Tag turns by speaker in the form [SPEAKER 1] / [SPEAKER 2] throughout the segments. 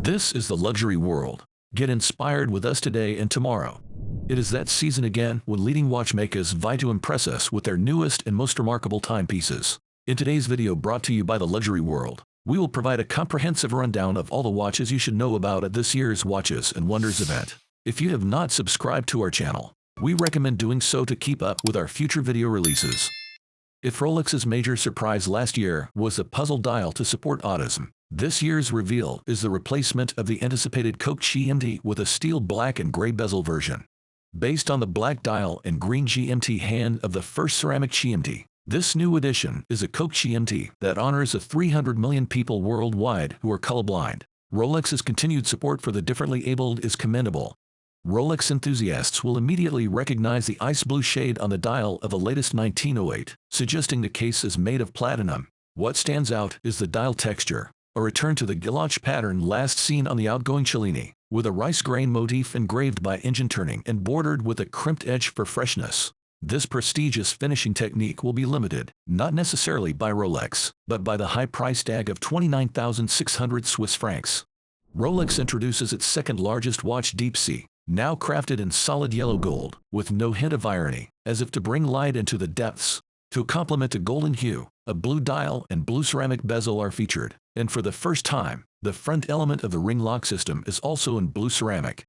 [SPEAKER 1] This is the luxury world. Get inspired with us today and tomorrow. It is that season again when leading watchmakers vie to impress us with their newest and most remarkable timepieces. In today's video brought to you by the luxury world, we will provide a comprehensive rundown of all the watches you should know about at this year's Watches and Wonders event. If you have not subscribed to our channel, we recommend doing so to keep up with our future video releases. If Rolex's major surprise last year was a puzzle dial to support autism, this year's reveal is the replacement of the anticipated Coke GMT with a steel black and gray bezel version. Based on the black dial and green GMT hand of the first ceramic GMT, this new edition is a Coke GMT that honors the 300 million people worldwide who are colorblind. Rolex's continued support for the differently abled is commendable. Rolex enthusiasts will immediately recognize the ice blue shade on the dial of the latest 1908, suggesting the case is made of platinum. What stands out is the dial texture, a return to the guilloche pattern last seen on the outgoing Cellini, with a rice grain motif engraved by engine turning and bordered with a crimped edge for freshness. This prestigious finishing technique will be limited, not necessarily by Rolex, but by the high price tag of 29,600 Swiss francs. Rolex introduces its second largest watch, Deep Sea, now crafted in solid yellow gold, with no hint of irony, as if to bring light into the depths. To complement the golden hue, a blue dial and blue ceramic bezel are featured, and for the first time, the front element of the ring lock system is also in blue ceramic.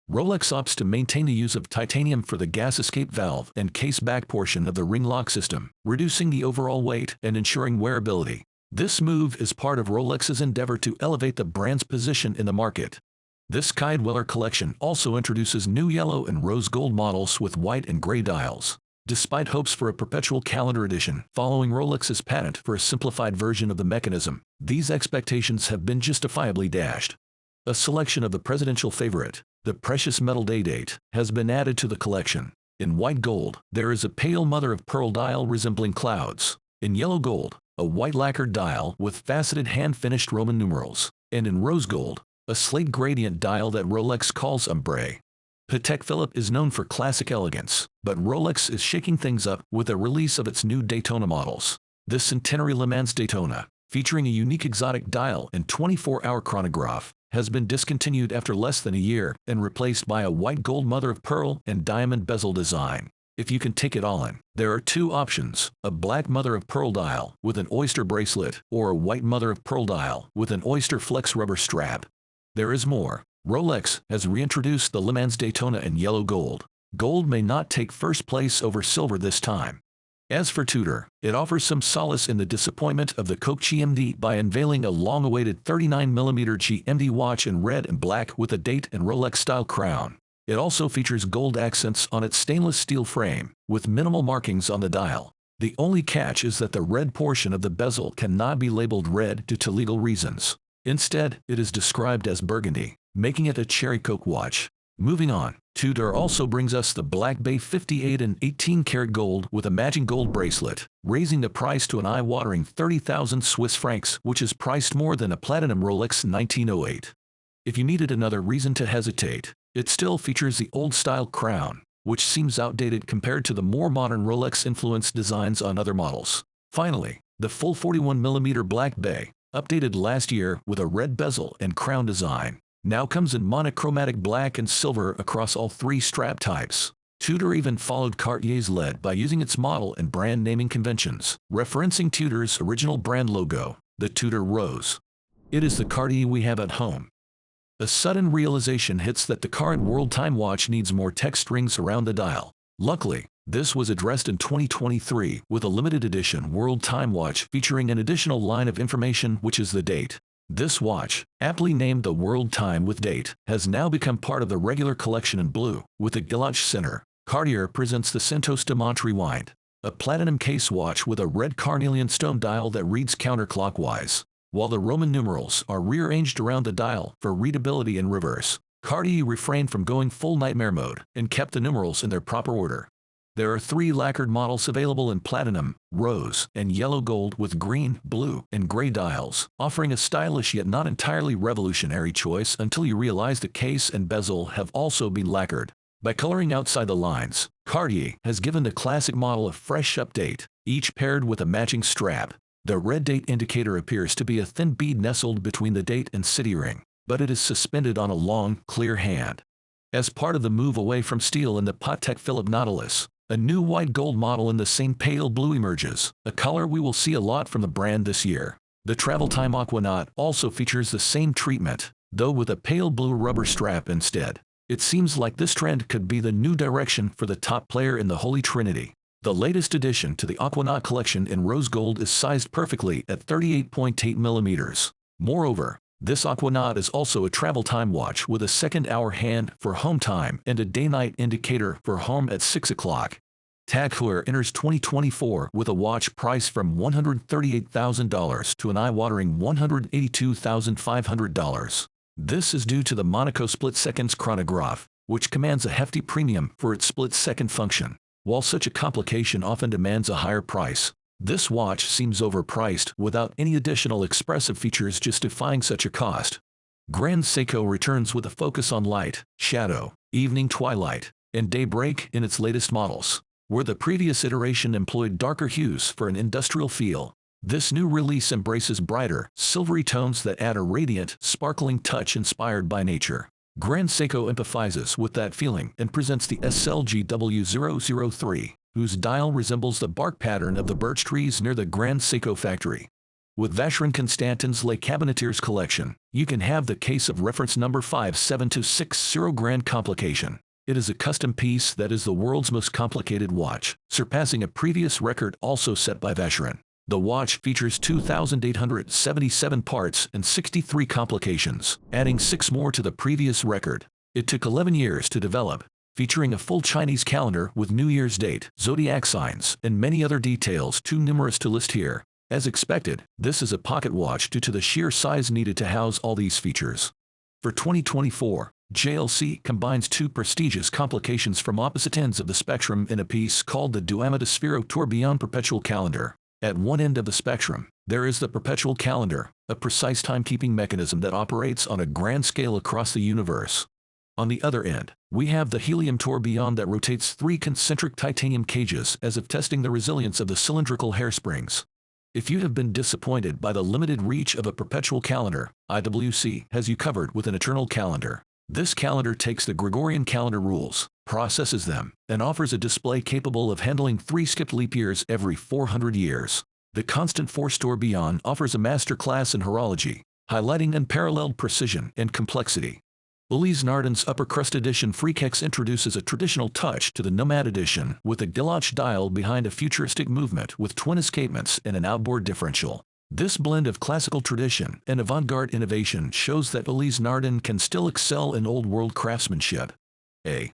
[SPEAKER 1] Rolex opts to maintain the use of titanium for the gas escape valve and case back portion of the ring lock system, reducing the overall weight and ensuring wearability. This move is part of Rolex's endeavor to elevate the brand's position in the market. This Guidewiller collection also introduces new yellow and rose gold models with white and gray dials. Despite hopes for a perpetual calendar edition following Rolex's patent for a simplified version of the mechanism, these expectations have been justifiably dashed. A selection of the presidential favorite, the precious metal day-date, has been added to the collection. In white gold, there is a pale mother-of-pearl dial resembling clouds. In yellow gold, a white lacquered dial with faceted hand-finished Roman numerals. And in rose gold, a slate gradient dial that Rolex calls ombre. Patek Philippe is known for classic elegance, but Rolex is shaking things up with the release of its new Daytona models. This centenary Le Mans Daytona, featuring a unique exotic dial and 24-hour chronograph, has been discontinued after less than a year and replaced by a white gold mother-of-pearl and diamond bezel design. If you can take it all in, there are two options: a black mother-of-pearl dial with an oyster bracelet or a white mother-of-pearl dial with an oyster flex rubber strap. There is more. Rolex has reintroduced the Le Mans Daytona in yellow gold. Gold may not take first place over silver this time. As for Tudor, it offers some solace in the disappointment of the Coke GMT by unveiling a long-awaited 39mm GMT watch in red and black with a date and Rolex-style crown. It also features gold accents on its stainless steel frame, with minimal markings on the dial. The only catch is that the red portion of the bezel cannot be labeled red due to legal reasons. Instead, it is described as burgundy, making it a cherry Coke watch. Moving on, Tudor also brings us the Black Bay 58 and 18 karat gold with a matching gold bracelet, raising the price to an eye-watering 30,000 Swiss francs, which is priced more than a platinum Rolex 1908. If you needed another reason to hesitate, it still features the old-style crown, which seems outdated compared to the more modern Rolex-influenced designs on other models. Finally, the full 41mm Black Bay, updated last year with a red bezel and crown design, now comes in monochromatic black and silver across all three strap types. Tudor even followed Cartier's lead by using its model and brand naming conventions, referencing Tudor's original brand logo, the Tudor Rose. It is the Cartier we have at home. A sudden realization hits that the current world time watch needs more text rings around the dial. Luckily, this was addressed in 2023 with a limited edition world time watch featuring an additional line of information, which is the date. This watch, aptly named the World Time with Date, has now become part of the regular collection in blue, with a guilloche center. Cartier presents the Santos Dumont Rewind, a platinum case watch with a red carnelian stone dial that reads counterclockwise. While the Roman numerals are rearranged around the dial for readability in reverse, Cartier refrained from going full nightmare mode and kept the numerals in their proper order. There are three lacquered models available in platinum, rose, and yellow gold with green, blue, and gray dials, offering a stylish yet not entirely revolutionary choice until you realize the case and bezel have also been lacquered. By coloring outside the lines, Cartier has given the classic model a fresh update, each paired with a matching strap. The red date indicator appears to be a thin bead nestled between the date and city ring. but it is suspended on a long, clear hand. As part of the move away from steel in the Patek Philippe Nautilus, a new white gold model in the same pale blue emerges, a color we will see a lot from the brand this year. The Travel Time Aquanaut also features the same treatment, though with a pale blue rubber strap instead. It seems like this trend could be the new direction for the top player in the Holy Trinity. The latest addition to the Aquanaut collection in rose gold is sized perfectly at 38.8 millimeters. Moreover, this Aquanaut is also a travel time watch with a second-hour hand for home time and a day-night indicator for home at 6 o'clock. TAG Heuer enters 2024 with a watch priced from $138,000 to an eye-watering $182,500. This is due to the Monaco split-seconds chronograph, which commands a hefty premium for its split-second function. While such a complication often demands a higher price, this watch seems overpriced without any additional expressive features justifying such a cost. Grand Seiko returns with a focus on light, shadow, evening twilight, and daybreak in its latest models. Where the previous iteration employed darker hues for an industrial feel, this new release embraces brighter, silvery tones that add a radiant, sparkling touch inspired by nature. Grand Seiko empathizes with that feeling and presents the SLGW003, whose dial resembles the bark pattern of the birch trees near the Grand Seiko factory. With Vacheron Constantin's Les Cabinetiers collection, you can have the case of reference number 57260 Grand Complication. It is a custom piece that is the world's most complicated watch, surpassing a previous record also set by Vacheron. The watch features 2,877 parts and 63 complications, adding 6 more to the previous record. It took 11 years to develop, featuring a full Chinese calendar with New Year's date, zodiac signs, and many other details too numerous to list here. As expected, this is a pocket watch due to the sheer size needed to house all these features. For 2024, JLC combines 2 prestigious complications from opposite ends of the spectrum in a piece called the Duamata Sphero Tourbillon Perpetual Calendar. At one end of the spectrum, there is the perpetual calendar, a precise timekeeping mechanism that operates on a grand scale across the universe. On the other end, we have the helium tourbillon that rotates 3 concentric titanium cages as if testing the resilience of the cylindrical hairsprings. If you have been disappointed by the limited reach of a perpetual calendar, IWC has you covered with an eternal calendar. This calendar takes the Gregorian calendar rules, processes them, and offers a display capable of handling 3 skipped leap years every 400 years. The Constant Force tourbillon offers a master class in horology, highlighting unparalleled precision and complexity. Ulysse Nardin's Upper Crust Edition Freakex introduces a traditional touch to the Nomad Edition with a Guilloche dial behind a futuristic movement with twin escapements and an outboard differential. This blend of classical tradition and avant-garde innovation shows that Ulysse Nardin can still excel in old-world craftsmanship.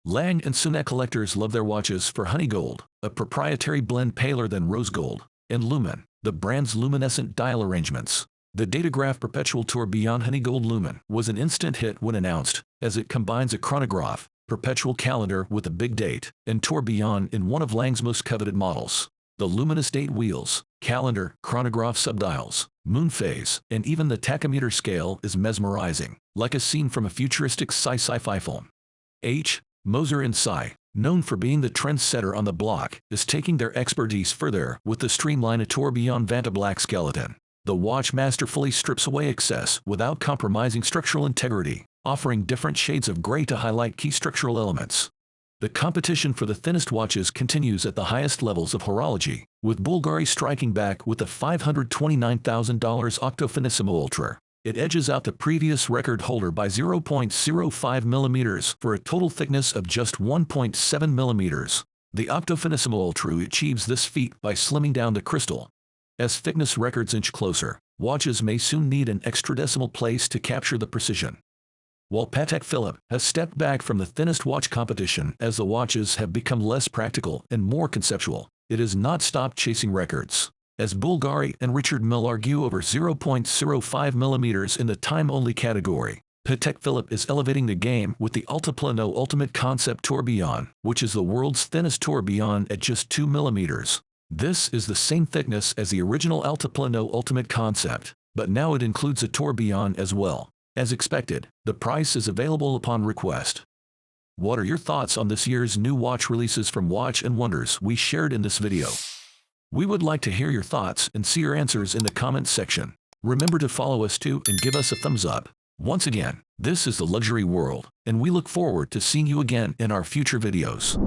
[SPEAKER 1] Lang & Sunak collectors love their watches for honey gold, a proprietary blend paler than rose gold, and Lumen, the brand's luminescent dial arrangements. The Datograph Perpetual Tourbillon Honey Gold Lumen was an instant hit when announced, as it combines a chronograph, perpetual calendar with a big date, and tourbillon in one of Lang's most coveted models. The luminous date wheels, calendar, chronograph subdials, moon phase, and even the tachometer scale is mesmerizing, like a scene from a futuristic sci-fi film. Moser & Cie, known for being the trendsetter on the block, is taking their expertise further with the Streamline Tourbillon Vanta Black skeleton. The watch masterfully strips away excess without compromising structural integrity, offering different shades of gray to highlight key structural elements. The competition for the thinnest watches continues at the highest levels of horology, with Bulgari striking back with the $529,000 Octo Finissimo Ultra. It edges out the previous record holder by 0.05 millimeters for a total thickness of just 1.7 millimeters. The Octo Finissimo Ultra achieves this feat by slimming down the crystal. As thickness records inch closer, watches may soon need an extra decimal place to capture the precision. While Patek Philippe has stepped back from the thinnest watch competition as the watches have become less practical and more conceptual, it has not stopped chasing records. As Bulgari and Richard Mille argue over 0.05 millimeters in the time-only category, Patek Philippe is elevating the game with the Altiplano Ultimate Concept Tourbillon, which is the world's thinnest tourbillon at just 2 millimeters. This is the same thickness as the original Altiplano Ultimate Concept, but now it includes a tourbillon as well. As expected, the price is available upon request. What are your thoughts on this year's new watch releases from Watch and Wonders we shared in this video? We would like to hear your thoughts and see your answers in the comments section. Remember to follow us too and give us a thumbs up. Once again, this is the luxury world, and we look forward to seeing you again in our future videos.